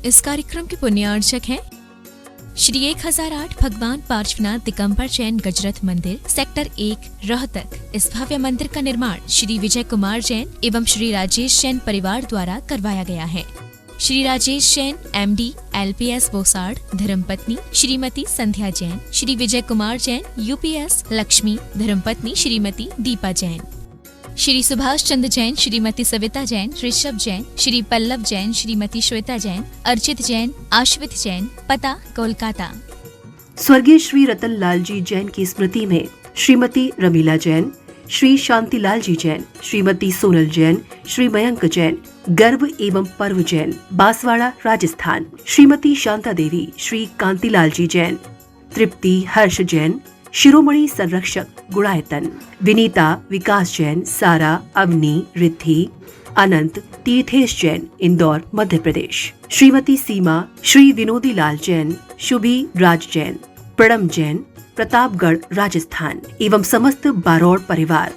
इस कार्यक्रम के पुण्यार्चक हैं श्री 1008 भगवान पार्श्वनाथ दिगंबर जैन गजरथ मंदिर, सेक्टर 1, रोहतक। इस भव्य मंदिर का निर्माण श्री विजय कुमार जैन एवं श्री राजेश जैन परिवार द्वारा करवाया गया है। श्री राजेश जैन MD LPS बोसाड़, धर्मपत्नी श्रीमती संध्या जैन, श्री विजय कुमार जैन UPS लक्ष्मी, धर्मपत्नी श्रीमती दीपा जैन, श्री सुभाष चंद्र जैन, श्रीमती सविता जैन, ऋषभ जैन, श्री पल्लव जैन, श्रीमती श्वेता जैन, अर्चित जैन, आश्वित जैन, पता कोलकाता। स्वर्गीय श्री रतन लाल जी जैन की स्मृति में श्रीमती रमीला जैन, श्री शांतिलाल जी जैन, श्रीमती सोनल जैन, श्री मयंक जैन, गर्भ एवं पर्व जैन, बांसवाड़ा राजस्थान, श्रीमती शांता देवी, श्री कांतिलाल जी जैन, तृप्ति हर्ष जैन, शिरोमणि संरक्षक गुणायतन, विनीता विकास जैन, सारा अवनी रिद्धि अनंत तीर्थेश जैन, इंदौर मध्य प्रदेश, श्रीमती सीमा, श्री विनोदी लाल जैन, शुभी राज जैन, प्रणम जैन, प्रतापगढ़ राजस्थान एवं समस्त बारोड़ परिवार।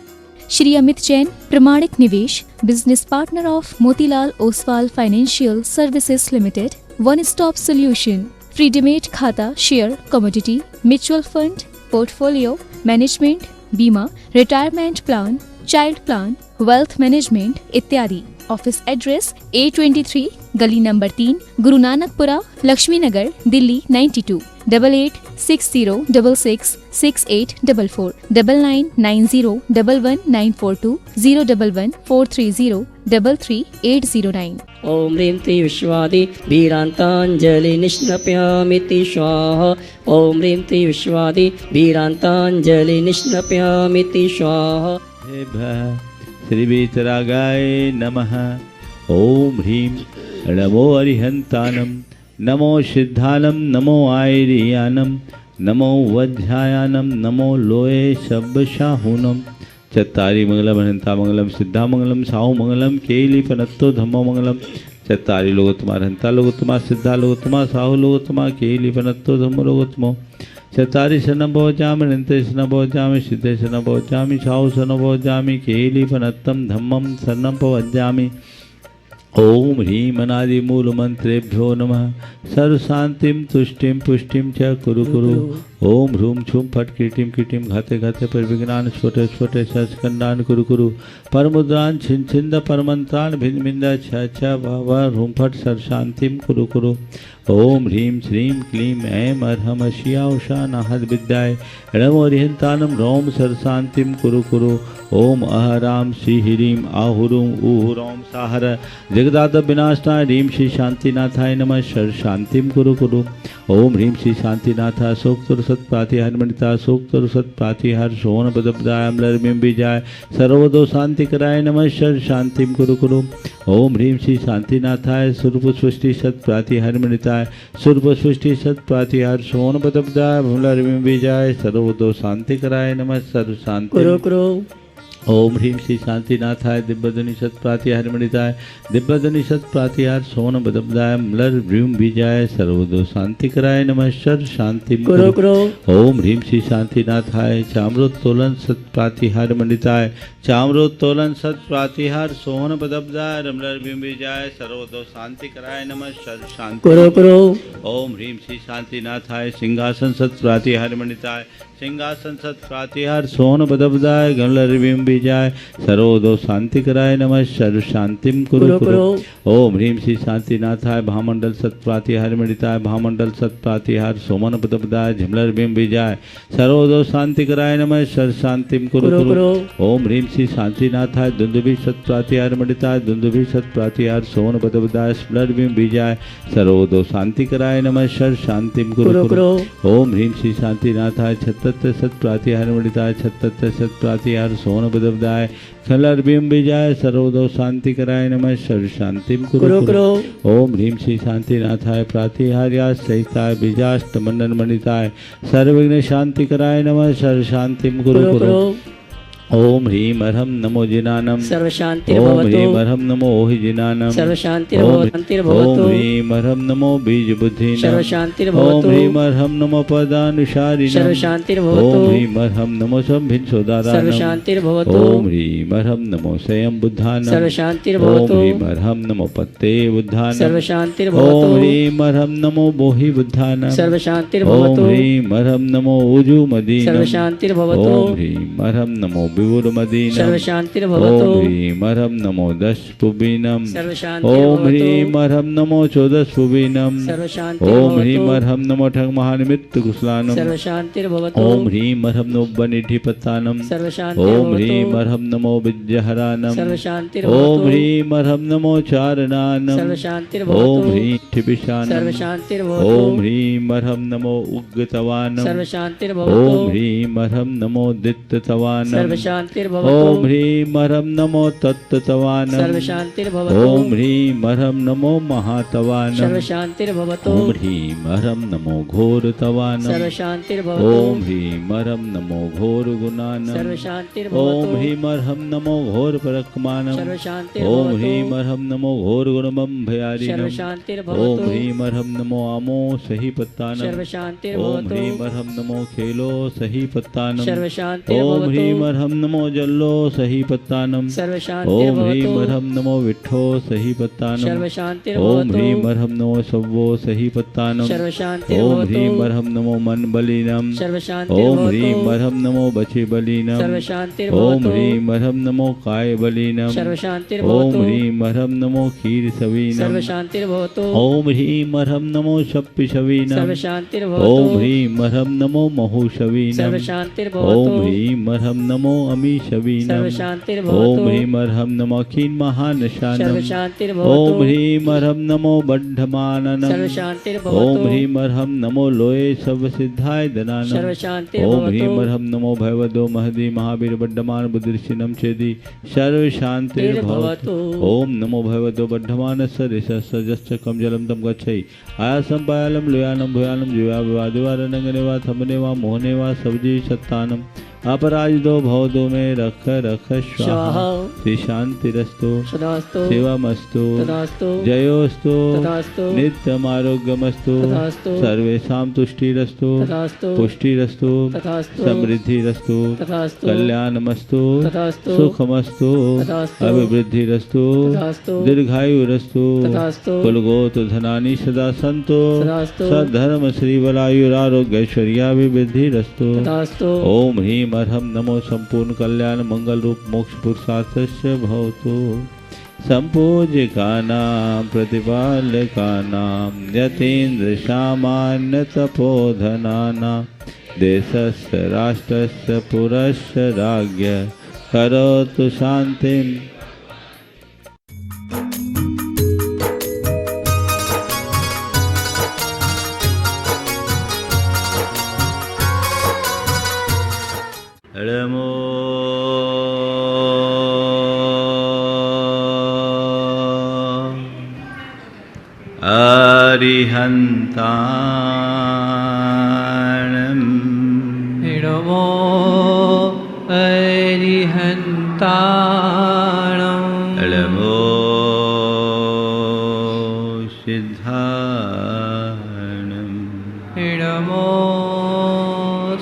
Shri Amit Jain, Pramanik Nivesh, business partner of Motilal Oswal financial services limited, one stop solution, free demat खाता, share, commodity, mutual fund, portfolio management, बीमा, retirement plan, child plan, wealth management इत्यादि। ऑफिस एड्रेस A23, गली नंबर 3, गुरु नानकपुरा, लक्ष्मी नगर, दिल्ली 92, 8860666844, 9990111942, 01143033809। ओम ह्रीं ति विश्वादि वीरांतांजलि निष्णपयामिति स्वाहा। ओम ह्रीं ति विश्वादि वीरांतांजलि निष्णपयामिति स्वाहा। श्री वीतरागाय नमः। ओम ह्रीं नमो अरिहंतानम, नमो सिद्धानम, नमो आयरियानम, नमो वज्रायानम, नमो लोये शब्दशाहूनम। चत्तारि मंगलम अनंता मंगलम, सिद्धा मंगलम, साहु मंगलम, केली फनत्तो धम्मो मंगलम। चत्तारि लोकोत्तमा अनंता लोकोत्तमा, सिद्धा लोकोत्तमा, साहु लोकोत्तमा, केली फनत्तो धम्मो लोकोत्तमो। चत्तारि शरणं भवजामि, अनन्ते शरणं भवजामि, सिद्धे शरणं भवजामि, साहु शरणं भवजामि, केली फनत्तं धम्मं शरणं भवजामि। ओम ह्रीं अनादि मूल मंत्रेभ्यो नमः। सर्व शांतिम तुष्टिम पुष्टिम च कुरु कुरु। ओम ह्रूम छुम फट कीटिम कीटिम घाते घाते पर विज्ञान स्फुटे स्फुटे सस्कंदान कुरु कुरु। परमुद्रान छिन छिंद परमंत्रान भिन्न भिन्न छ छ व ह्रूम फट सर्व शांतिम कुरु कुरु। ओम ह्रीं श्रीं क्लीं ऐं अर्हम अशिया उषा नाहद विद्याय नमो रिहंतानम रोम सरशांतिम कुरु कुरु। ओम अहराम श्री ह्रीं आहुरुम उहुरोम साहर जगदाद विनाशनाय ह्रीं श्री शांतिनाथाय नमः शर शांतिम कुरु कुरु। ओम ह्रीं श्री शांतिनाथा सोक्तुर सत्प्रातिहार मणिता सोक्तुर सत्प्रातिहार सोन पदपदाय अम्लरमिं बीजाय सर्वदो शांति कराय नमः शर शांतिम कुरु कुरु। ओम ह्रीं श्री शांतिनाथाय सुरपुष्टि सत्प्रातिहार मणिताय सुरपुष्टि सत्प्रातिहार सोन पदपदाय अम्लरमिं बीजाय सर्वदो शांति कराय नमः शर शांति कुरु कुरु। ओम ह्रीं श्री शांतिनाथाय दिव्यध्वनि सत्प्रातिहार मणिताय दिव्यध्वनि सत्प्रातिहार सोन बदबदाय मलर व्यूम बीजाय सर्वदो शांति कराय नमः शर शांति कुरु कुरु। ओम ह्रीं श्री शांतिनाथाय चाम्रोत्तोलन सत्प्रातिहार मणिताय चाम्रोत्तोलन सत्प्रातिहार सोन बदबदाय मलर व्यूम बीजाय सर्वदो शांति कराय नमः शर शांति कुरु कुरु। ओम ह्रीं श्री शांतिनाथाय सिंहासन सत्प्रातिहार मणिताय सिंहासन सत्प्रातिहार सोन बदबदाय गमलर व्यूम बीजाय सर्वदो शांति कराय नमः शर शांतिम कुरु कुरु। ओम ह्रीं श्री शांतिनाथाय भामंडल सत्प्रातिहार मणिताय भामंडल सत्प्रातिहार सोमन पदपदाय झमलर बिंब बीजाय सर्वदो शांति कराय नमः शर शांतिम कुरु कुरु। ओम ह्रीं श्री शांतिनाथाय दुंदुभि सत्प्रातिहार मणिताय दुंदुभि सत्प्रातिहार सोमन पदपदाय स्मलर बिंब बीजाय सर्वदो शांति कराय नमः शर शांतिम कुरु कुरु। ओम ह्रीं श्री शांतिनाथाय छत्तत्र सत्प्रातिहार मणिताय छत्तत्र सत्प्रातिहार सोन पदपदाय खलर बिंब बीजाय सर्वदो शांति कराय नमः शर शांतिम कुरु कुरु। ओम ह्रीं श्री शांतिनाथाय प्रातिहार्या सहिताय बीजाष्ट मंडन मणिताय सर्वविघ्न शांति कराय नमः शर शांतिम कुरु कुरु। ओम ह्रीम अर्हं नमो जिनानम सर्व शांति ओम भवतु ह्रीम अर्हं नमो ओहि जिनानम सर्व शांति ओम भवतु ह्रीम अर्हं नमो बीज बुद्धिनम सर्व शांति ओम भवतु ह्रीम अर्हं नमो पदानुसारिणम सर्व शांति ओम भवतु ह्रीम अर्हं नमो संभिन सर्व सोदारानम शांति भवतु ओम ह्रीम अर्हं नमो स्वयं बुद्धानम सर्व शांति ओम भवतु ह्रीम अर्हं नमो पत्ते बुद्धानम सर्व शांति ओम भवतु ह्रीम अर्हं नमो बोहि बुद्धानम सर्व शांति ओम भवतु ह्रीम अर्हं नमो उजु सर्व मदीनम शांति भवतु ओम ह्रीम अर्हं नमो विवुर मदीनम सर्व शांति ओम भवतु ह्रीम अर्हं नमो दश पुबीनम सर्व शांति ओम ह्रीम भवतु अर्हं नमो चौदश पुबीनम सर्व शांति ओम ह्रीम भवतु अर्हं नमो ठग महानिमित्त कुशलानम सर्व शांति भवतु ओम ह्रीम अर्हं नमो बनिधि पत्तानम सर्व शांति ओम ह्रीम भवतु अर्हं नमो विद्याहरानम सर्व शांति ओम भवतु ह्रीम अर्हं नमो चारणानम सर्व शांति ओम भवतु ह्रीम सर्व ठिपिशानम शांति ओम भवतु ह्रीम अर्हं नमो उग्गतवानम सर्व शांति ओम भवतु ह्रीम अर्हं नमो दित्ततवानम सर्व शांति ओम भवतु ह्रीम अर्हं नमो तत्ततवानम सर्व शांति भवतु ओम ह्रीम अर्हं नमो महातवानम सर्व शांति भवतु ओम ह्रीम अर्हं नमो घोरतवानम सर्व शांति ओम भवतु ह्रीम अर्हं नमो घोर सर्व गुणानम शांति ओम भवतु ह्रीम अर्हं नमो घोर परकमानम सर्व शांति ओम भवतु ह्रीम अर्हं नमो घोर गुणमम सर्व भयारिणम शांति ओम भवतु ह्रीम अर्हं नमो आमो सही पत्तानम सर्व शांति ओम भवतु ह्रीम अर्हं नमो खेलो सही पत्तानम सर्व शांति ओम ह्रीम भवतु अर्हं नमो जल्लो सही पत्तानम सर्व शांति ओम ह्रीम भवतु अर्हं नमो विठ्ठो सही पत्तानम सर्व शांति ओम ह्रीम भवतु अर्हं नमो सव्वो सही पत्तानम सर्व शांति ओम ह्रीम भवतु अर्हं नमो मन बलिनम सर्व शांति ओम ह्रीम भवतु अर्हं नमो बचि बलिनम सर्व शांति ओम भवतु ह्रीम अर्हं नमो काय बलिनम सर्व शांति ओम भवतु ह्रीम अर्हं नमो खीर सवीनम सर्व शांति भवतु ओम ह्रीम अर्हं नमो शप्पि शवीनम सर्व शांति ओम भवतु ह्रीम अर्हं नमो महूशवीनम सर्व शांति ओम भवतु ह्रीम अर्हं नमो अमीशवीनम सर्व शांति ओम भवतु ह्रीम अर्हं नमो अखीन महानशानम सर्व शांति ओम भवतु ह्रीम अर्हं नमो बड्ढमाननम सर्व शांति ओम भवतु ह्रीम अर्हं नमो लोये सब सिद्धाय दनानम सर्व शांति ओम ह्रीम भवतु अर्हं नमो भयवदो महदी महावीर बड्ढमान बुद्धिर्षिनम चेदि सर्व शांतिर्भवतु भवतु ओम नमो भगवतो बड्ढमानस्य ऋषस्य कम जलम तम गच्छै आयासं पायालं लुयानं भुयानं जुया विवादिवा रनंगने वा थमने वा मोहने वा सब्जी छत्तानम अपराजितो भवतो में रख रख स्वाहा स्वाहा श्री शांतिरस्तु सदास्तु शिवमस्तु तदास्तु जयोस्तु तदास्तु नित्यम आरोग्यमस्तु तदास्तु सर्वेषां तुष्टिरस्तु तदास्तु पुष्टिरस्तु तदास्तु समृद्धिरस्तु तदास्तु कल्याणमस्तु तदास्तु सुखमस्तु तदास्तु अभिवृद्धिरस्तु तदास्तु दीर्घायुरस्तु तदास्तु कुलगोत धनानि सदा सन्तु तदास्तु सद्धर्म श्रीबलायुरारोग्यैश्वर्याभिवृद्धिरस्तु तदास्तु ओम ह्रीम अर्हं नमो संपूर्ण कल्याण मंगल रूप मोक्ष पुरुषार्थस्य भवतु संपूज्यकानां प्रतिपालकानां यतीन्द्र सामान्य तपोधनानां देशस्य राष्ट्रस्य पुरस्य राज्ञ करोतु शान्तिं नमो अरिहन्ताणम् नमो अरिहन्ताणम् नमो सिद्धाणम् नमो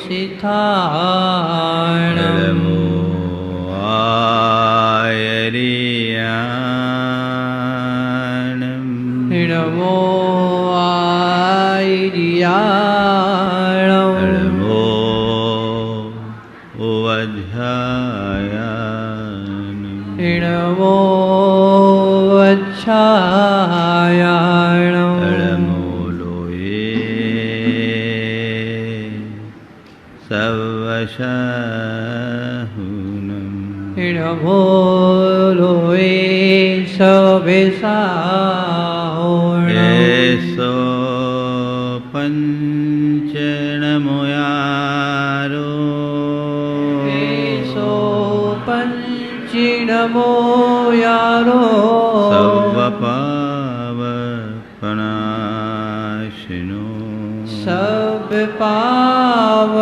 सिद्धाणम् नमो आयर्याणम् नमो आयर्याणम् नमो वज्रायाणम् नमो वज्रायाणम् नमो लोये सर्वशहुनम् नमो लोये सविसाहुणम् येषो पञ्चनमोयारो एषो पञ्चिनमो यारो सर्वपावपनाशिनो सब पावपराशिनो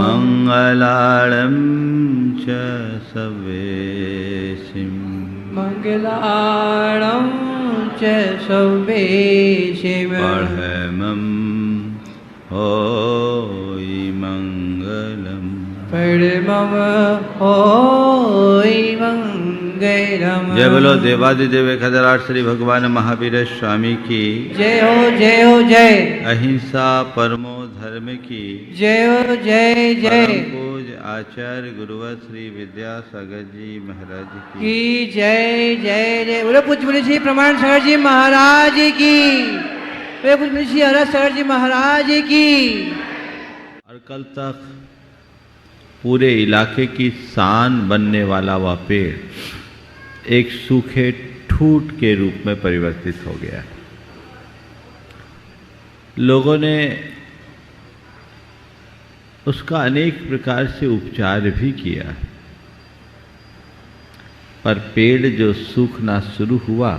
मंगल मङ्गलाळं च सवेशिं मङ्गलाळं च सवेशिं परमं होय मङ्गलम् परमं होय मङ्गलम्। जय बोलो देवादिदेव खजराट श्री भगवान महावीर स्वामी की जय हो जय हो जय। अहिंसा परमो धर्म की जय हो जय जय। परम पूज्य आचार्य गुरुवर श्री विद्यासागर जी महाराज की जय जय जय। बोलो पूज्य बोले श्री प्रमाण सागर जी महाराज की। बोलो पूज्य बोले श्री हरा सागर जी महाराज की। और कल तक पूरे इलाके की शान बनने वाला वह पेड़ एक सूखे ठूट के रूप में परिवर्तित हो गया। लोगों ने उसका अनेक प्रकार से उपचार भी किया, पर पेड़ जो सूखना शुरू हुआ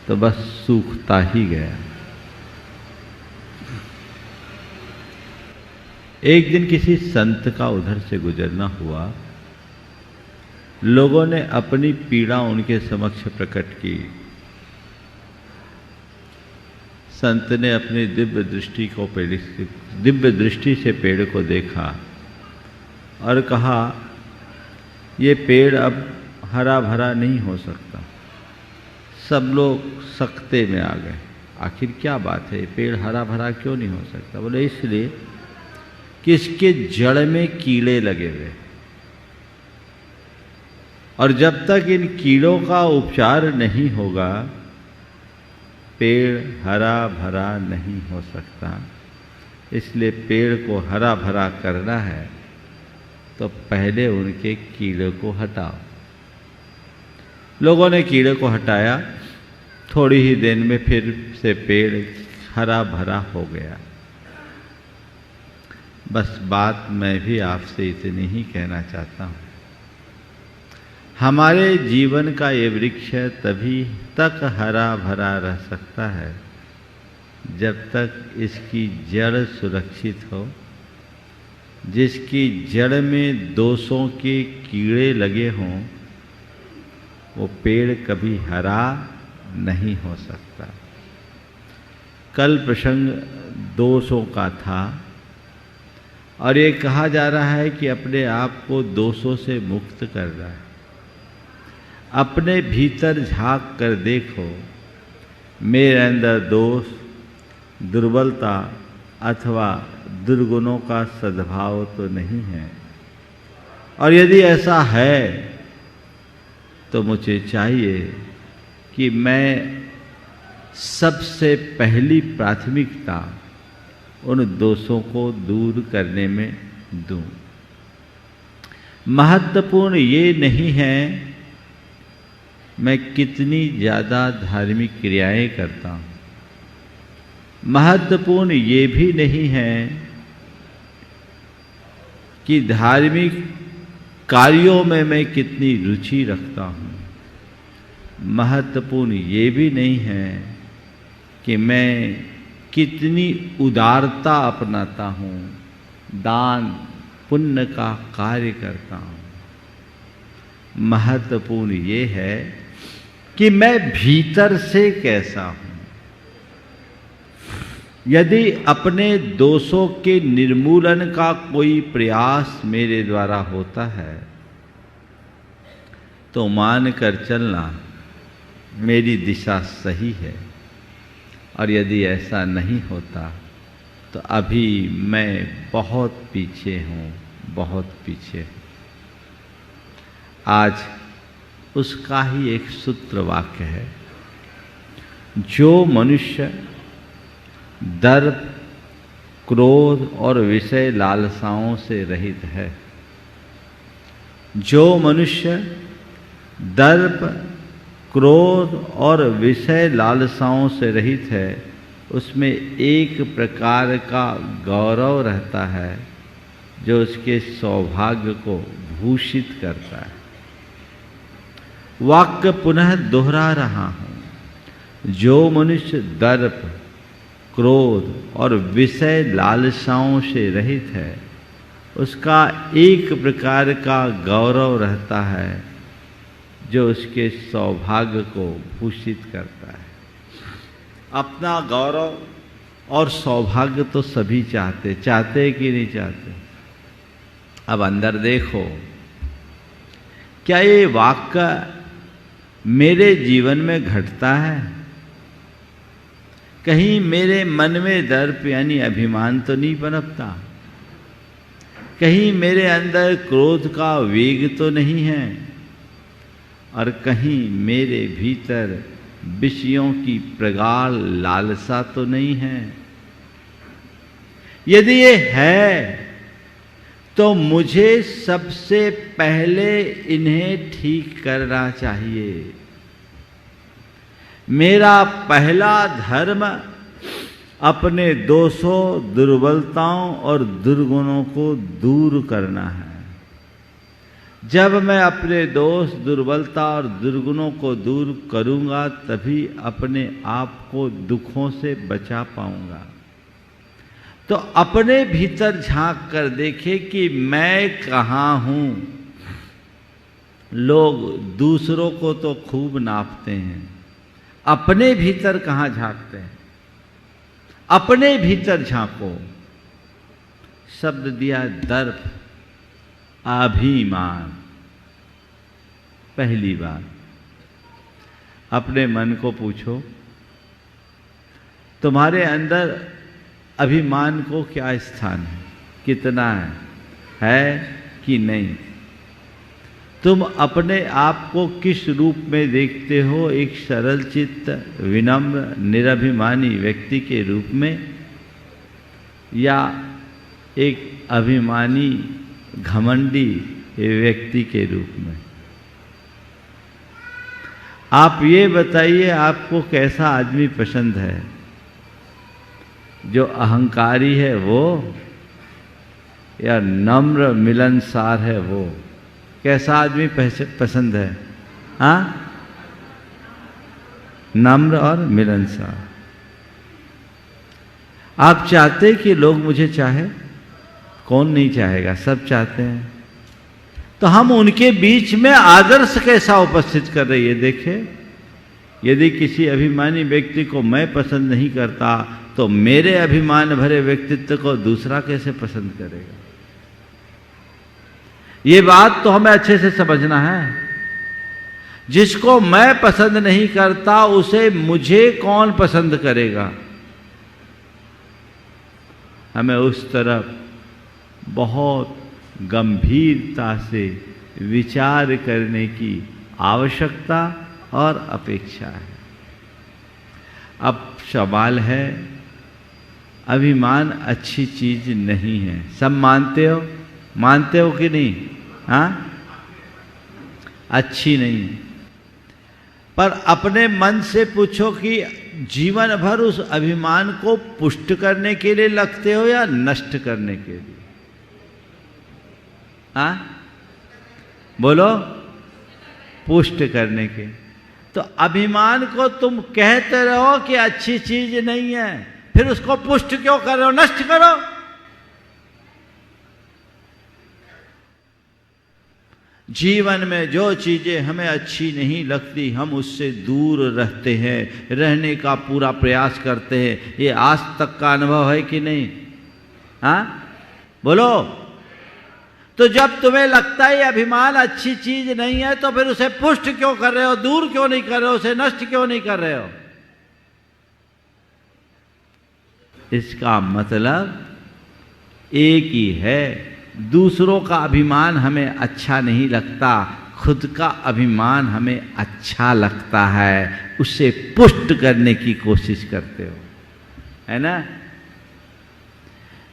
तो बस सूखता ही गया। एक दिन किसी संत का उधर से गुजरना हुआ। लोगों ने अपनी पीड़ा उनके समक्ष प्रकट की। संत ने अपनी दिव्य दृष्टि से पेड़ को देखा और कहा, ये पेड़ अब हरा भरा नहीं हो सकता। सब लोग सकते में आ गए। आखिर क्या बात है, पेड़ हरा भरा क्यों नहीं हो सकता? बोले इसलिए कि इसके जड़ में कीड़े लगे हुए, और जब तक इन कीड़ों का उपचार नहीं होगा पेड़ हरा भरा नहीं हो सकता। इसलिए पेड़ को हरा भरा करना है तो पहले उनके कीड़े को हटाओ। लोगों ने कीड़े को हटाया, थोड़ी ही दिन में फिर से पेड़ हरा भरा हो गया। बस बात मैं भी आपसे इतनी ही कहना चाहता हूँ, हमारे जीवन का ये वृक्ष तभी तक हरा भरा रह सकता है जब तक इसकी जड़ सुरक्षित हो। जिसकी जड़ में दोषों के कीड़े लगे हों वो पेड़ कभी हरा नहीं हो सकता। कल प्रसंग दोषों का था और ये कहा जा रहा है कि अपने आप को दोषों से मुक्त करना है। अपने भीतर झांक कर देखो, मेरे अंदर दोष, दुर्बलता अथवा दुर्गुणों का सद्भाव तो नहीं है, और यदि ऐसा है तो मुझे चाहिए कि मैं सबसे पहली प्राथमिकता उन दोषों को दूर करने में दूं। महत्वपूर्ण ये नहीं है मैं कितनी ज़्यादा धार्मिक क्रियाएं करता हूँ। महत्वपूर्ण ये भी नहीं है कि धार्मिक कार्यों में मैं कितनी रुचि रखता हूँ। महत्वपूर्ण ये भी नहीं है कि मैं कितनी उदारता अपनाता हूँ, दान पुण्य का कार्य करता हूँ। महत्वपूर्ण ये है कि मैं भीतर से कैसा हूँ। यदि अपने दोषों के निर्मूलन का कोई प्रयास मेरे द्वारा होता है तो मान कर चलना मेरी दिशा सही है, और यदि ऐसा नहीं होता तो अभी मैं बहुत पीछे हूँ, बहुत पीछे हूँ। आज उसका ही एक सूत्र वाक्य है, जो मनुष्य दर्प, क्रोध और विषय लालसाओं से रहित है, जो मनुष्य दर्प, क्रोध और विषय लालसाओं से रहित है, उसमें एक प्रकार का गौरव रहता है जो उसके सौभाग्य को भूषित करता है। वाक्य पुनः दोहरा रहा हूँ, जो मनुष्य दर्प, क्रोध और विषय लालसाओं से रहित है उसका एक प्रकार का गौरव रहता है जो उसके सौभाग्य को भूषित करता है। अपना गौरव और सौभाग्य तो सभी चाहते हैं कि नहीं चाहते। अब अंदर देखो, क्या ये वाक्य मेरे जीवन में घटता है? कहीं मेरे मन में दर्प यानी अभिमान तो नहीं पनपता? कहीं मेरे अंदर क्रोध का वेग तो नहीं है? और कहीं मेरे भीतर विषयों की प्रगाढ़ लालसा तो नहीं है? यदि ये है तो मुझे सबसे पहले इन्हें ठीक करना चाहिए। मेरा पहला धर्म अपने दोषों, दुर्बलताओं और दुर्गुणों को दूर करना है। जब मैं अपने दोष, दुर्बलता और दुर्गुणों को दूर करूंगा तभी अपने आप को दुखों से बचा पाऊंगा। तो अपने भीतर झांक कर देखे कि मैं कहाँ हूं। लोग दूसरों को तो खूब नापते हैं, अपने भीतर कहाँ झांकते हैं? अपने भीतर झांको। शब्द दिया दर्प, अभिमान। पहली बात अपने मन को पूछो, तुम्हारे अंदर अभिमान को क्या स्थान है, कितना है कि नहीं? तुम अपने आप को किस रूप में देखते हो? एक सरल चित्त, विनम्र, निरभिमानी व्यक्ति के रूप में, या एक अभिमानी, घमंडी व्यक्ति के रूप में? आप ये बताइए, आपको कैसा आदमी पसंद है? जो अहंकारी है वो, या नम्र मिलनसार है वो? कैसा आदमी पसंद है? हाँ, नम्र और मिलनसार। आप चाहते कि लोग मुझे चाहे? कौन नहीं चाहेगा, सब चाहते हैं। तो हम उनके बीच में आदर्श कैसा उपस्थित कर रही है। देखिए, यदि किसी अभिमानी व्यक्ति को मैं पसंद नहीं करता तो मेरे अभिमान भरे व्यक्तित्व को दूसरा कैसे पसंद करेगा? ये बात तो हमें अच्छे से समझना है। जिसको मैं पसंद नहीं करता उसे मुझे कौन पसंद करेगा? हमें उस तरफ बहुत गंभीरता से विचार करने की आवश्यकता और अपेक्षा है। अब सवाल है, अभिमान अच्छी चीज नहीं है, सब मानते हो? मानते हो कि नहीं? हाँ, अच्छी नहीं है। पर अपने मन से पूछो कि जीवन भर उस अभिमान को पुष्ट करने के लिए लगते हो या नष्ट करने के लिए? हाँ, बोलो। पुष्ट करने के। तो अभिमान को तुम कहते रहो कि अच्छी चीज नहीं है, फिर उसको पुष्ट क्यों कर रहे हो? नष्ट करो। जीवन में जो चीजें हमें अच्छी नहीं लगती हम उससे दूर रहते हैं, रहने का पूरा प्रयास करते हैं। ये आज तक का अनुभव है कि नहीं? हाँ, बोलो। तो जब तुम्हें लगता है अभिमान अच्छी चीज नहीं है तो फिर उसे पुष्ट क्यों कर रहे हो? दूर क्यों नहीं कर रहे हो? उसे नष्ट क्यों नहीं कर रहे हो? इसका मतलब एक ही है, दूसरों का अभिमान हमें अच्छा नहीं लगता, खुद का अभिमान हमें अच्छा लगता है, उसे पुष्ट करने की कोशिश करते हो, है ना?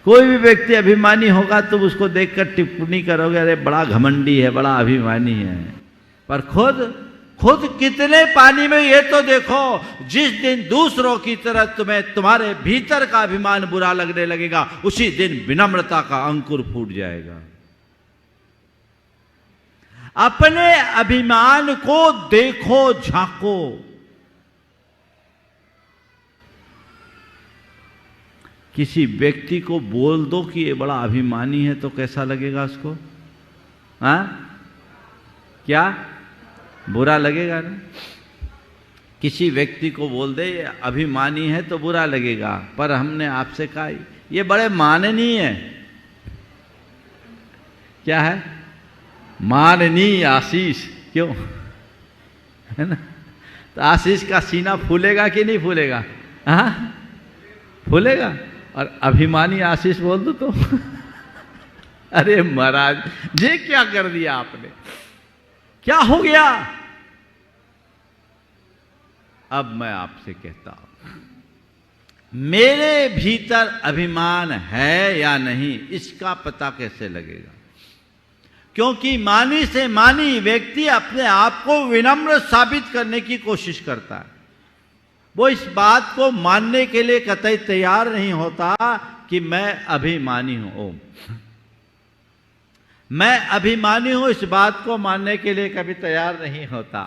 कोई भी व्यक्ति अभिमानी होगा तुम उसको देखकर टिप्पणी करोगे, अरे बड़ा घमंडी है, बड़ा अभिमानी है। पर खुद कितने पानी में ये तो देखो। जिस दिन दूसरों की तरह तुम्हें तुम्हारे भीतर का अभिमान बुरा लगने लगेगा उसी दिन विनम्रता का अंकुर फूट जाएगा। अपने अभिमान को देखो, झांको। किसी व्यक्ति को बोल दो कि ये बड़ा अभिमानी है तो कैसा लगेगा उसको? हाँ, क्या बुरा लगेगा ना? किसी व्यक्ति को बोल दे ये अभिमानी है तो बुरा लगेगा, पर हमने आपसे कहा ये बड़े माननीय है। क्या है? माननीय आशीष। क्यों? है ना? तो आशीष का सीना फूलेगा कि नहीं फूलेगा? हाँ, फूलेगा। और अभिमानी आशीष बोल दो तो अरे महाराज ये क्या कर दिया आपने, क्या हो गया? अब मैं आपसे कहता हूं, मेरे भीतर अभिमान है या नहीं इसका पता कैसे लगेगा? क्योंकि मानी से मानी व्यक्ति अपने आप को विनम्र साबित करने की कोशिश करता है। वो इस बात को मानने के लिए कतई तैयार नहीं होता कि मैं अभिमानी हूं। मैं अभिमानी हूं इस बात को मानने के लिए कभी तैयार नहीं होता।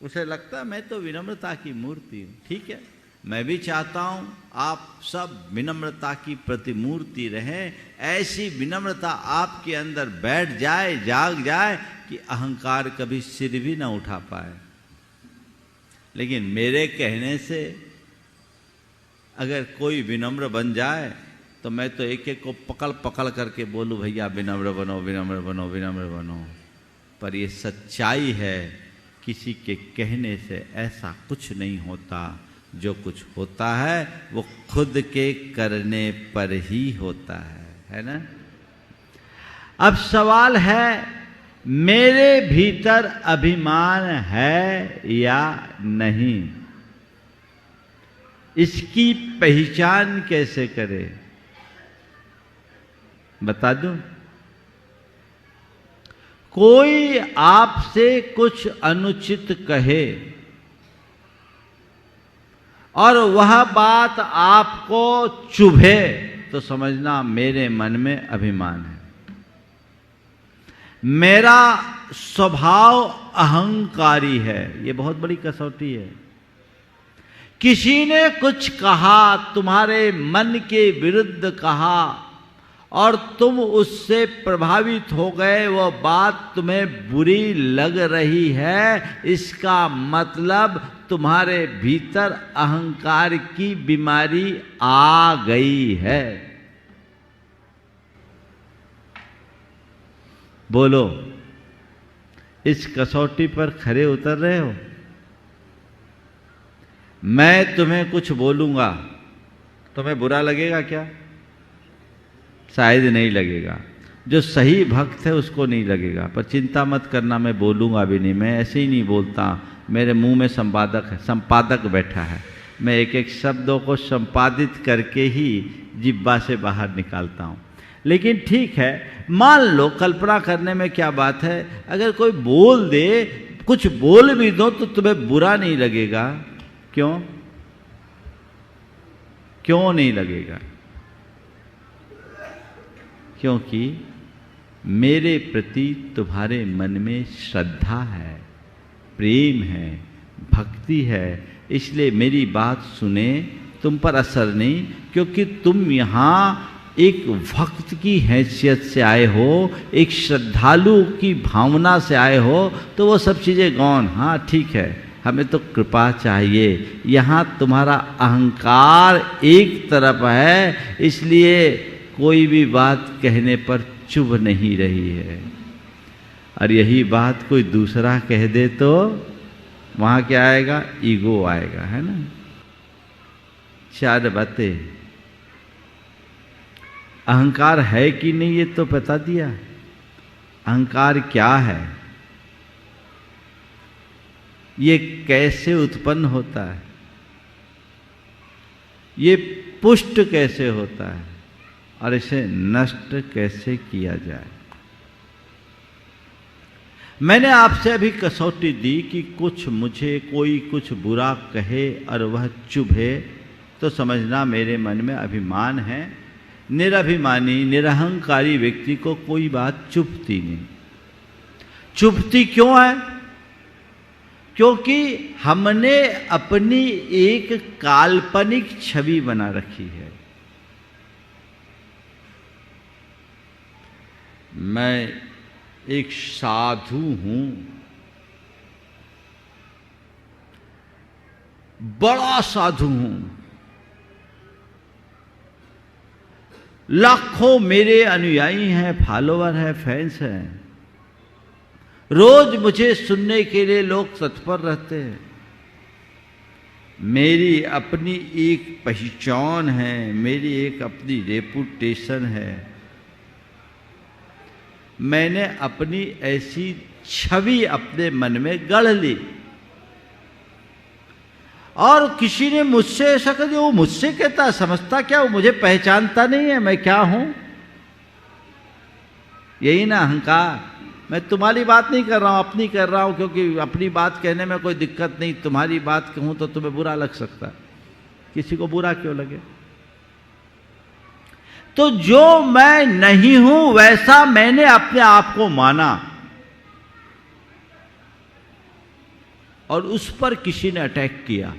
उसे लगता है मैं तो विनम्रता की मूर्ति हूं। ठीक है, मैं भी चाहता हूं आप सब विनम्रता की प्रतिमूर्ति रहें। ऐसी विनम्रता आपके अंदर बैठ जाए, जाग जाए कि अहंकार कभी सिर भी ना उठा पाए। लेकिन मेरे कहने से अगर कोई विनम्र बन जाए तो मैं तो एक एक को पकड़ पकड़ करके बोलूं भैया विनम्र बनो, विनम्र बनो, विनम्र बनो। पर ये सच्चाई है, किसी के कहने से ऐसा कुछ नहीं होता। जो कुछ होता है वो खुद के करने पर ही होता है ना? अब सवाल है मेरे भीतर अभिमान है या नहीं, इसकी पहचान कैसे करें? बता दूं, कोई आपसे कुछ अनुचित कहे और वह बात आपको चुभे तो समझना मेरे मन में अभिमान है। मेरा स्वभाव अहंकारी है। ये बहुत बड़ी कसौटी है। किसी ने कुछ कहा, तुम्हारे मन के विरुद्ध कहा और तुम उससे प्रभावित हो गए, वो बात तुम्हें बुरी लग रही है, इसका मतलब तुम्हारे भीतर अहंकार की बीमारी आ गई है। बोलो, इस कसौटी पर खरे उतर रहे हो? मैं तुम्हें कुछ बोलूंगा, तुम्हें बुरा लगेगा क्या? शायद नहीं लगेगा। जो सही भक्त है उसको नहीं लगेगा। पर चिंता मत करना, मैं बोलूंगा भी नहीं। मैं ऐसे ही नहीं बोलता। मेरे मुंह में संपादक बैठा है। मैं एक एक शब्दों को संपादित करके ही जिब्बा से बाहर निकालता हूं। लेकिन ठीक है, मान लो, कल्पना करने में क्या बात है, अगर कोई बोल दे, कुछ बोल भी दो तो तुम्हें बुरा नहीं लगेगा। क्यों? क्यों नहीं लगेगा? क्योंकि मेरे प्रति तुम्हारे मन में श्रद्धा है, प्रेम है, भक्ति है। इसलिए मेरी बात सुने, तुम पर असर नहीं, क्योंकि तुम यहाँ एक भक्त की हैसियत से आए हो, एक श्रद्धालु की भावना से आए हो, तो वो सब चीज़ें गौण। हाँ ठीक है, हमें तो कृपा चाहिए। यहाँ तुम्हारा अहंकार एक तरफ है, इसलिए कोई भी बात कहने पर चुभ नहीं रही है। और यही बात कोई दूसरा कह दे तो वहाँ क्या आएगा? ईगो आएगा, है ना? चार बातें। अहंकार है कि नहीं ये तो बता दिया। अहंकार क्या है, ये कैसे उत्पन्न होता है, ये पुष्ट कैसे होता है और इसे नष्ट कैसे किया जाए। मैंने आपसे अभी कसौटी दी कि कुछ मुझे कोई कुछ बुरा कहे और वह चुभे तो समझना मेरे मन में अभिमान है। निरभिमानी निरहंकारी व्यक्ति को कोई बात चुभती नहीं। चुभती क्यों है? क्योंकि हमने अपनी एक काल्पनिक छवि बना रखी है। मैं एक साधु हूं, बड़ा साधु हूं, लाखों मेरे अनुयायी हैं, फॉलोवर हैं, फैंस हैं, रोज मुझे सुनने के लिए लोग तत्पर रहते हैं। मेरी अपनी एक पहचान है, मेरी एक अपनी रेपुटेशन है। मैंने अपनी ऐसी छवि अपने मन में गढ़ ली, और किसी ने मुझसे ऐसा कर दिया, वो मुझसे कहता समझता क्या, वो मुझे पहचानता नहीं है मैं क्या हूं। यही ना अहंकार। मैं तुम्हारी बात नहीं कर रहा हूं, अपनी कर रहा हूं, क्योंकि अपनी बात कहने में कोई दिक्कत नहीं। तुम्हारी बात कहूं तो तुम्हें बुरा लग सकता है, किसी को बुरा क्यों लगे। तो जो मैं नहीं हूं वैसा मैंने अपने आप को माना, और उस पर किसी ने अटैक किया।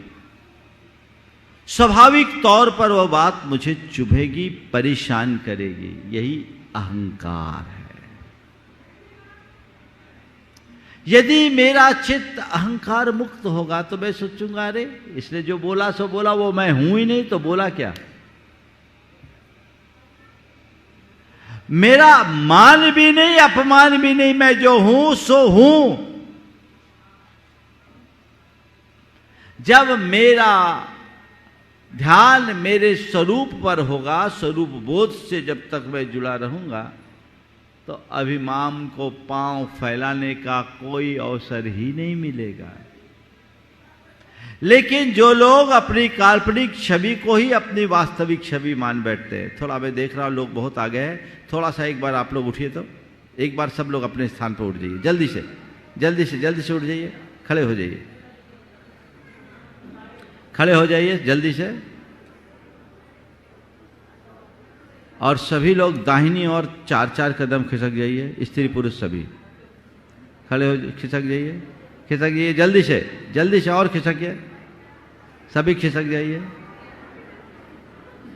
स्वाभाविक तौर पर वह बात मुझे चुभेगी, परेशान करेगी। यही अहंकार है। यदि मेरा चित्त अहंकार मुक्त होगा तो मैं सोचूंगा, अरे इसने जो बोला सो बोला, वो मैं हूं ही नहीं, तो बोला क्या। मेरा मान भी नहीं, अपमान भी नहीं, मैं जो हूं सो हूं। जब मेरा ध्यान मेरे स्वरूप पर होगा, स्वरूप बोध से जब तक मैं जुड़ा रहूंगा, तो अभिमान को पांव फैलाने का कोई अवसर ही नहीं मिलेगा। लेकिन जो लोग अपनी काल्पनिक छवि को ही अपनी वास्तविक छवि मान बैठते हैं, थोड़ा मैं देख रहा हूं लोग बहुत आगे हैं, थोड़ा सा एक बार आप लोग उठिए, तो एक बार सब लोग अपने स्थान पर उठ जाइए, जल्दी से जल्दी से जल्दी से उठ जाइए, खड़े हो जाइए, खड़े हो जाइए जल्दी से। और सभी लोग दाहिनी और 4-4 कदम खिसक जाइए, स्त्री पुरुष सभी खड़े हो, खिसक जाइए, खिसक जाइए जल्दी से और खिसकिए, सभी खिसक जाइए।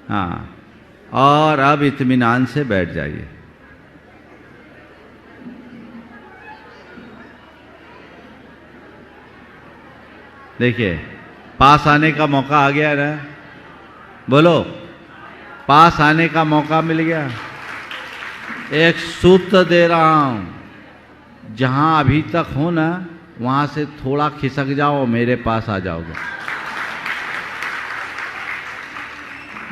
हाँ, और अब इत्मीनान से बैठ जाइए। देखिए, पास आने का मौका आ गया ना, बोलो, पास आने का मौका मिल गया। एक सूत्र दे रहा हूं, जहां अभी तक हो ना, वहां से थोड़ा खिसक जाओ, मेरे पास आ जाओगे।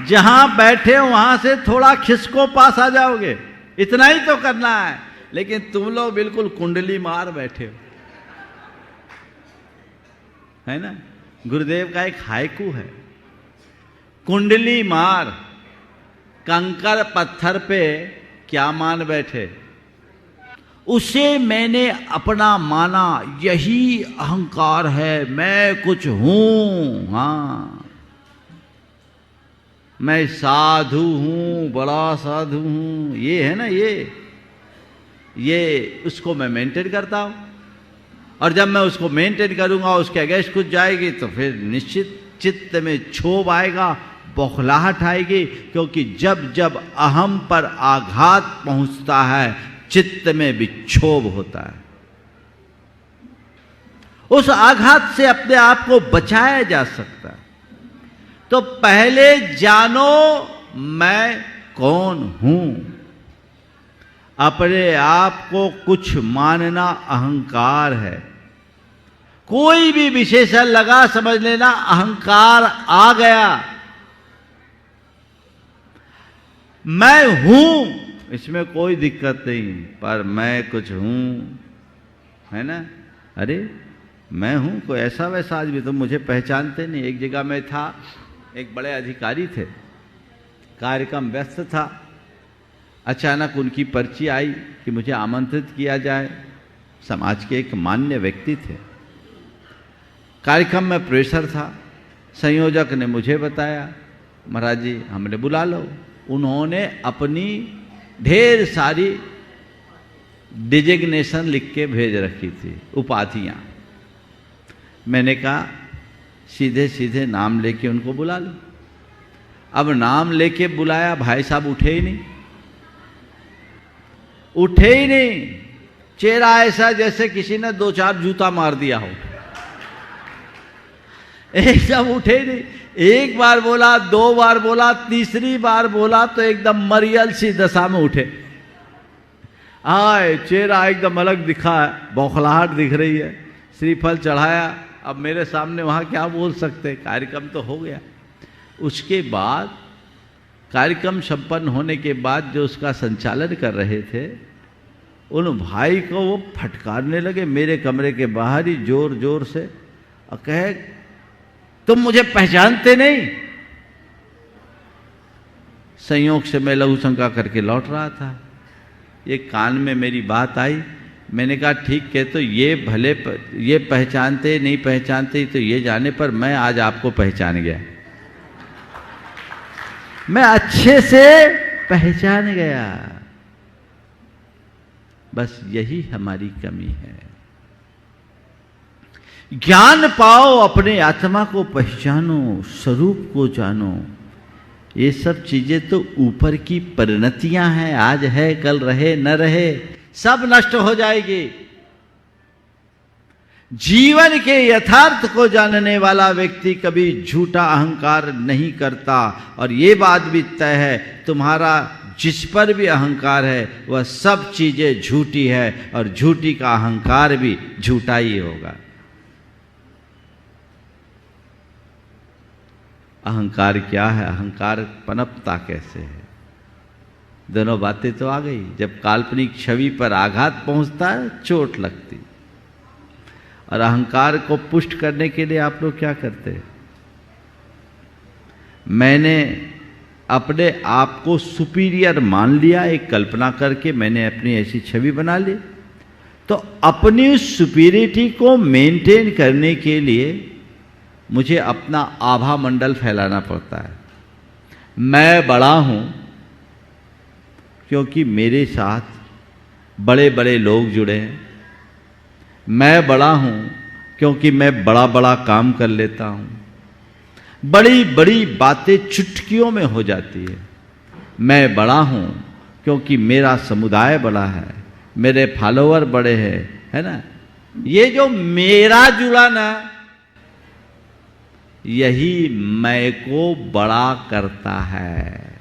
जहां बैठे वहां से थोड़ा खिसको, पास आ जाओगे। इतना ही तो करना है। लेकिन तुम लोग बिल्कुल कुंडली मार बैठे हो, है ना। गुरुदेव का एक हाइकू है, कुंडली मार, कंकर पत्थर पे क्या मान बैठे। उसे मैंने अपना माना, यही अहंकार है, मैं कुछ हूं। हाँ, मैं साधु हूं, बड़ा साधु हूं, ये है ना, ये उसको मैं मेंटेन करता हूं। और जब मैं उसको मेंटेन करूंगा, उसके अगेंस्ट कुछ जाएगी, तो फिर निश्चित चित्त में क्षोभ आएगा, बौखलाहट आएगी। क्योंकि जब जब अहम पर आघात पहुंचता है, चित्त में विक्षोभ होता है। उस आघात से अपने आप को बचाया जा सकता है। तो पहले जानो मैं कौन हूं। अपने आप को कुछ मानना अहंकार है। कोई भी विशेषण लगा, समझ लेना अहंकार आ गया। मैं हूं, इसमें कोई दिक्कत नहीं, पर मैं कुछ हूं, है ना। अरे मैं हूं, कोई ऐसा वैसा आदमी, तो मुझे पहचानते नहीं। एक जगह में था, एक बड़े अधिकारी थे, कार्यक्रम व्यस्त था, अचानक उनकी पर्ची आई कि मुझे आमंत्रित किया जाए। समाज के एक मान्य व्यक्ति थे, कार्यक्रम में प्रेशर था। संयोजक ने मुझे बताया, महाराज जी हमने बुला लो। उन्होंने अपनी ढेर सारी डिजिग्नेशन लिख के भेज रखी थी, उपाधियां। मैंने कहा सीधे सीधे नाम लेके उनको बुला लो। अब नाम लेके बुलाया, भाई साहब उठे ही नहीं। उठे ही नहीं, चेहरा ऐसा जैसे किसी ने 2-4 जूता मार दिया हो। एकदम उठे ही नहीं, एक बार बोला, 2 बार बोला, तीसरी बार बोला तो एकदम मरियल सी दशा में उठे। आए चेहरा एकदम अलग दिखा है, बौखलाहट दिख रही है। श्रीफल चढ़ाया, अब मेरे सामने वहाँ क्या बोल सकते, कार्यक्रम तो हो गया। उसके बाद कार्यक्रम संपन्न होने के बाद जो उसका संचालन कर रहे थे, उन भाई को वो फटकारने लगे मेरे कमरे के बाहर ही जोर जोर से, और कहे तुम मुझे पहचानते नहीं। संयोग से मैं लघु शंका करके लौट रहा था, ये कान में मेरी बात आई। मैंने कहा ठीक है, तो ये भले ये पहचानते नहीं पहचानते तो ये जाने, पर मैं आज आपको पहचान गया, मैं अच्छे से पहचान गया। बस यही हमारी कमी है। ज्ञान पाओ, अपने आत्मा को पहचानो, स्वरूप को जानो। ये सब चीजें तो ऊपर की परिणतियां हैं, आज है कल रहे न रहे, सब नष्ट हो जाएगी। जीवन के यथार्थ को जानने वाला व्यक्ति कभी झूठा अहंकार नहीं करता। और ये बात भी तय है, तुम्हारा जिस पर भी अहंकार है वह सब चीजें झूठी है, और झूठी का अहंकार भी झूठा ही होगा। अहंकार क्या है, अहंकार पनपता कैसे है, दोनों बातें तो आ गई। जब काल्पनिक छवि पर आघात पहुंचता है, चोट लगती। और अहंकार को पुष्ट करने के लिए आप लोग क्या करते हैं? मैंने अपने आप को सुपीरियर मान लिया, एक कल्पना करके मैंने अपनी ऐसी छवि बना ली। तो अपनी उस सुपीरियरिटी को मेंटेन करने के लिए मुझे अपना आभा मंडल फैलाना पड़ता है। मैं बड़ा हूं क्योंकि मेरे साथ बड़े बड़े लोग जुड़े हैं। मैं बड़ा हूं क्योंकि मैं बड़ा बड़ा काम कर लेता हूं। बड़ी बड़ी बातें चुटकियों में हो जाती है। मैं बड़ा हूं क्योंकि मेरा समुदाय बड़ा है, मेरे फॉलोअर बड़े हैं, है ना। ये जो मेरा जुड़ा ना, यही मैं को बड़ा करता है।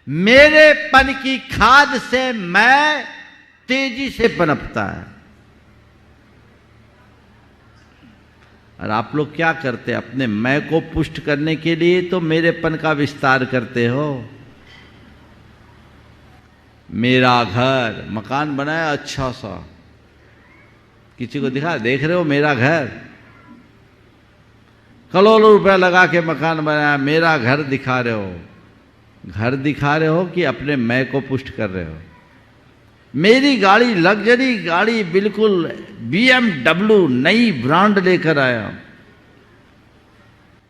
मेरे पन की खाद से मैं तेजी से पनपता है। और आप लोग क्या करते हैं? अपने मैं को पुष्ट करने के लिए तो मेरेपन का विस्तार करते हो। मेरा घर, मकान बनाया अच्छा सा, किसी को दिखा, देख रहे हो मेरा घर, करोड़ों रुपया लगा के मकान बनाया, मेरा घर दिखा रहे हो। घर दिखा रहे हो कि अपने मैं को पुष्ट कर रहे हो? मेरी गाड़ी, लग्जरी गाड़ी, बिल्कुल BMW नई ब्रांड लेकर आया।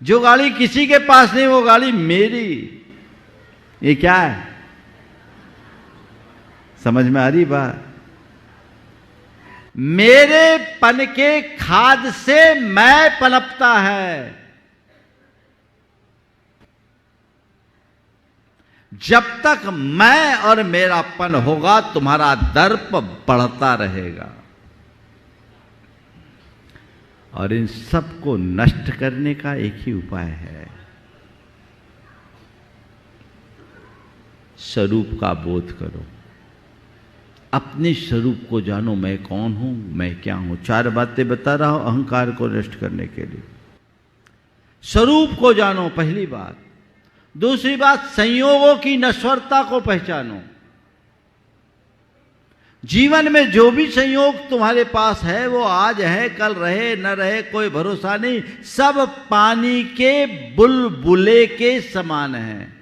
जो गाड़ी किसी के पास नहीं, वो गाड़ी मेरी। ये क्या है? समझ में आ रही बात? मेरे पन के खाद से मैं पनपता है। जब तक मैं और मेरापन होगा, तुम्हारा दर्प बढ़ता रहेगा। और इन सब को नष्ट करने का एक ही उपाय है, स्वरूप का बोध करो। अपने स्वरूप को जानो, मैं कौन हूं, मैं क्या हूं। 4 बातें बता रहा हूं अहंकार को नष्ट करने के लिए। स्वरूप को जानो, पहली बात। दूसरी बात, संयोगों की नश्वरता को पहचानो। जीवन में जो भी संयोग तुम्हारे पास है, वो आज है, कल रहे न रहे, कोई भरोसा नहीं। सब पानी के बुलबुले के समान है।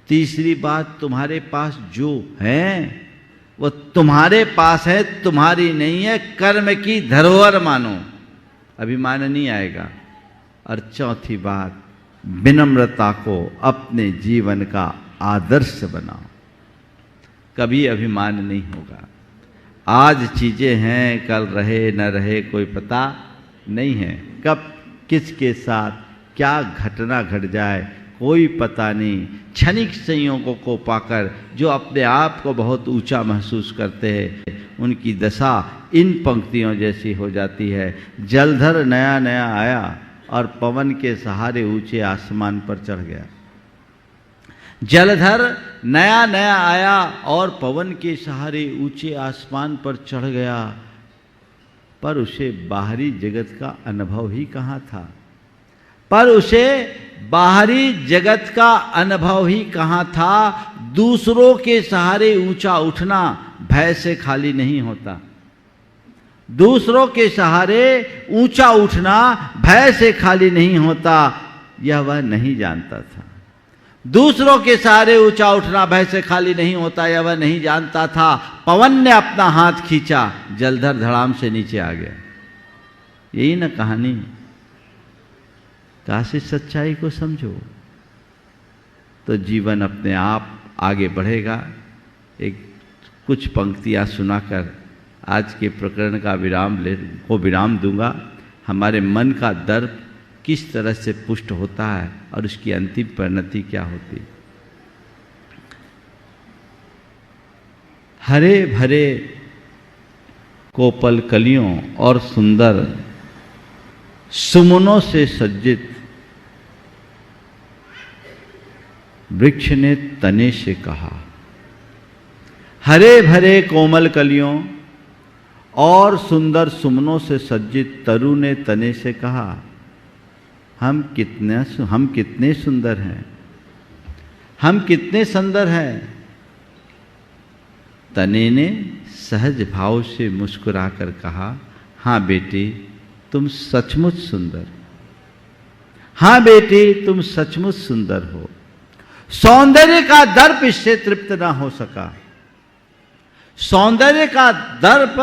तीसरी बात, तुम्हारे पास जो है वो तुम्हारे पास है, तुम्हारी नहीं है। कर्म की धरोहर मानो, अभिमान नहीं आएगा। और चौथी बात, विनम्रता को अपने जीवन का आदर्श बनाओ, कभी अभिमान नहीं होगा। आज चीजें हैं, कल रहे न रहे कोई पता नहीं है। कब किसके साथ क्या घटना घट जाए कोई पता नहीं। क्षणिक संयोगों को पाकर जो अपने आप को बहुत ऊंचा महसूस करते हैं, उनकी दशा इन पंक्तियों जैसी हो जाती है। जलधर नया नया आया और पवन के सहारे ऊंचे आसमान पर चढ़ गया। जलधर नया नया आया और पवन के सहारे ऊंचे आसमान पर चढ़ गया, पर उसे बाहरी जगत का अनुभव ही कहाँ था। पर उसे बाहरी जगत का अनुभव ही कहाँ था। दूसरों के सहारे ऊंचा उठना भय से खाली नहीं होता। दूसरों के सहारे ऊंचा उठना भय से खाली नहीं होता, यह वह नहीं जानता था। दूसरों के सहारे ऊंचा उठना भय से खाली नहीं होता, यह वह नहीं जानता था। पवन ने अपना हाथ खींचा, जलधर धड़ाम से नीचे आ गया। यही ना कहानी। काशी सच्चाई को समझो तो जीवन अपने आप आगे बढ़ेगा। एक कुछ पंक्तियां सुनाकर आज के प्रकरण का विराम दूंगा। हमारे मन का दर्प किस तरह से पुष्ट होता है और उसकी अंतिम परिणति क्या होती। हरे भरे कोपल कलियों और सुंदर सुमनों से सज्जित वृक्ष ने तने से कहा। हरे भरे कोमल कलियों और सुंदर सुमनों से सज्जित तरु ने तने से कहा, हम कितने सुंदर हैं, हम कितने सुंदर हैं। तने ने सहज भाव से मुस्कुराकर कहा, हाँ बेटी तुम सचमुच सुंदर, हाँ बेटी तुम सचमुच सुंदर हो। सौंदर्य का दर्प इससे तृप्त ना हो सका, सौंदर्य का दर्प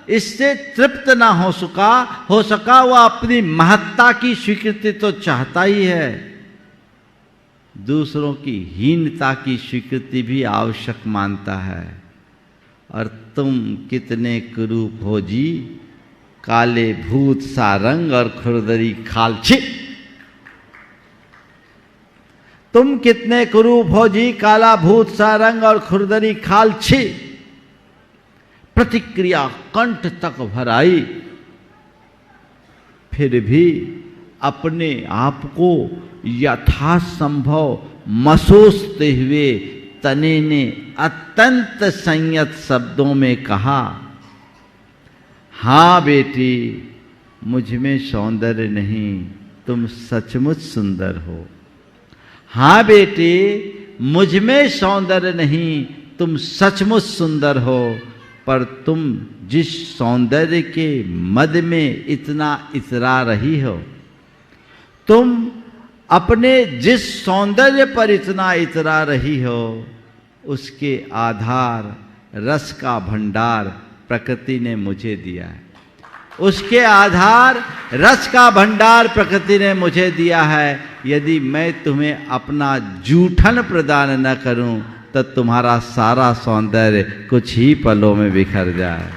इससे तृप्त ना हो सका। वह अपनी महत्ता की स्वीकृति तो चाहता ही है, दूसरों की हीनता की स्वीकृति भी आवश्यक मानता है। और तुम कितने कुरूप हो जी, काले भूत सा रंग और खुरदरी खाल। छी, तुम कितने कुरूप हो जी, काला भूत सा रंग और खुरदरी खाल। छी, प्रतिक्रिया कंठ तक भर आई, फिर भी अपने आप को यथासंभव मसोसते हुए तने ने अत्यंत संयत शब्दों में कहा, हाँ बेटी मुझ में सौंदर्य नहीं, तुम सचमुच सुंदर हो। हाँ बेटी मुझ में सौंदर्य नहीं, तुम सचमुच सुंदर हो। पर तुम जिस सौंदर्य के मद में इतना इतरा रही हो, तुम अपने जिस सौंदर्य पर इतना इतरा रही हो, उसके आधार रस का भंडार प्रकृति ने मुझे दिया है। उसके आधार रस का भंडार प्रकृति ने मुझे दिया है। यदि मैं तुम्हें अपना जूठन प्रदान न करूं तो तुम्हारा सारा सौंदर्य कुछ ही पलों में बिखर जाए।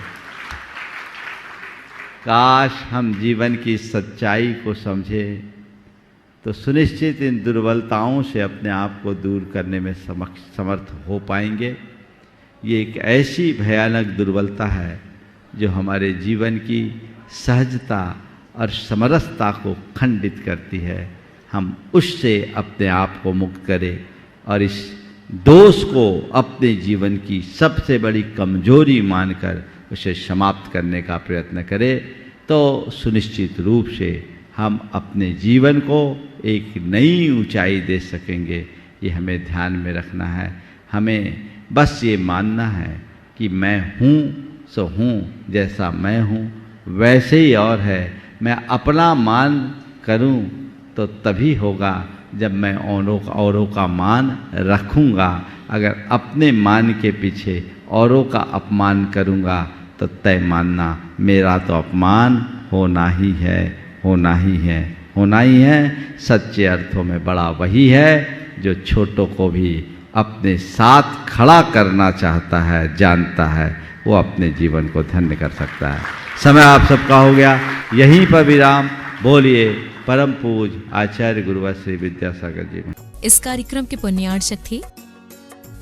काश हम जीवन की सच्चाई को समझें तो सुनिश्चित इन दुर्बलताओं से अपने आप को दूर करने में समर्थ हो पाएंगे। ये एक ऐसी भयानक दुर्बलता है जो हमारे जीवन की सहजता और समरसता को खंडित करती है। हम उससे अपने आप को मुक्त करें और इस दोष को अपने जीवन की सबसे बड़ी कमजोरी मानकर उसे समाप्त करने का प्रयत्न करें, तो सुनिश्चित रूप से हम अपने जीवन को एक नई ऊंचाई दे सकेंगे। ये हमें ध्यान में रखना है। हमें बस ये मानना है कि मैं हूँ सो हूँ, जैसा मैं हूँ वैसे ही और है। मैं अपना मान करूँ तो तभी होगा जब मैं औरों का मान रखूँगा। अगर अपने मान के पीछे औरों का अपमान करूँगा तो तय मानना मेरा तो अपमान होना ही है, होना ही है, होना ही है। सच्चे अर्थों में बड़ा वही है जो छोटों को भी अपने साथ खड़ा करना चाहता है, जानता है, वो अपने जीवन को धन्य कर सकता है। समय आप सबका हो गया, यहीं पर विराम। बोलिए परम पूज आचार्य गुरुवर श्री विद्यासागर जी। इस कार्यक्रम के पुण्यार्चक थे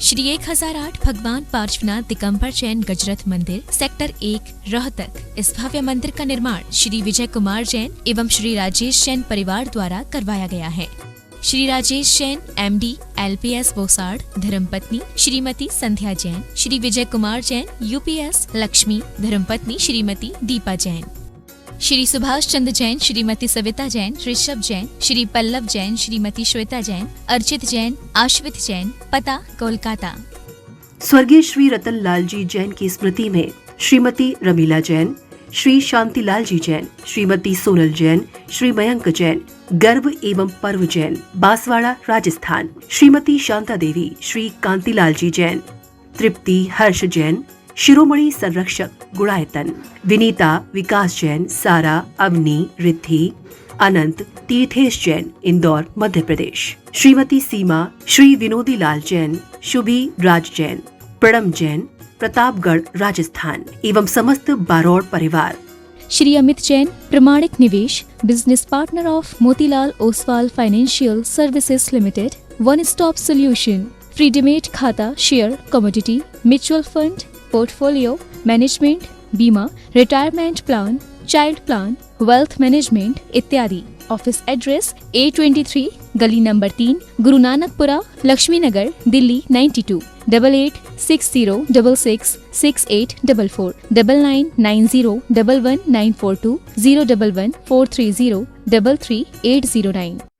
श्री 1008 भगवान पार्श्वनाथ दिगंबर जैन गजरथ मंदिर सेक्टर 1 रोहतक। इस भव्य मंदिर का निर्माण श्री विजय कुमार जैन एवं श्री राजेश जैन परिवार द्वारा करवाया गया है। श्री राजेश जैन MD LPS बोसाड़, धर्मपत्नी श्रीमती संध्या जैन, श्री विजय कुमार जैन UPS लक्ष्मी, धर्मपत्नी श्रीमती दीपा जैन, श्री सुभाष चंद्र जैन, श्रीमती सविता जैन, ऋषभ जैन, श्री पल्लव जैन, श्रीमती श्वेता जैन, अर्चित जैन, आश्वित जैन, पता कोलकाता। स्वर्गीय श्री रतन लाल जी जैन की स्मृति में श्रीमती रमीला जैन, श्री शांतिलाल जी जैन, श्रीमती सोनल जैन, श्री मयंक जैन, गर्व एवं पर्व जैन, बांसवाड़ा राजस्थान, श्रीमती शांता देवी, श्री कांतिलाल जी जैन, तृप्ति हर्ष जैन, शिरोमणि संरक्षक गुणायतन, विनीता विकास जैन, सारा अवनी रिद्धि अनंत तीर्थेश जैन, इंदौर मध्य प्रदेश, श्रीमती सीमा, श्री विनोदी लाल जैन, शुभी राज जैन, प्रणम जैन, प्रतापगढ़ राजस्थान एवं समस्त बारोड़ परिवार। Shri Amit Jain, Pramanik Nivesh, business partner of Motilal Oswal financial services limited, one stop solution, free demat खाता, share, commodity, mutual fund, portfolio management, बीमा, retirement plan, child plan, wealth management इत्यादि। ऑफिस एड्रेस A23 गली नंबर 3 गुरु नानकपुरा लक्ष्मी नगर दिल्ली 92 8860666844 9990119420114303033809।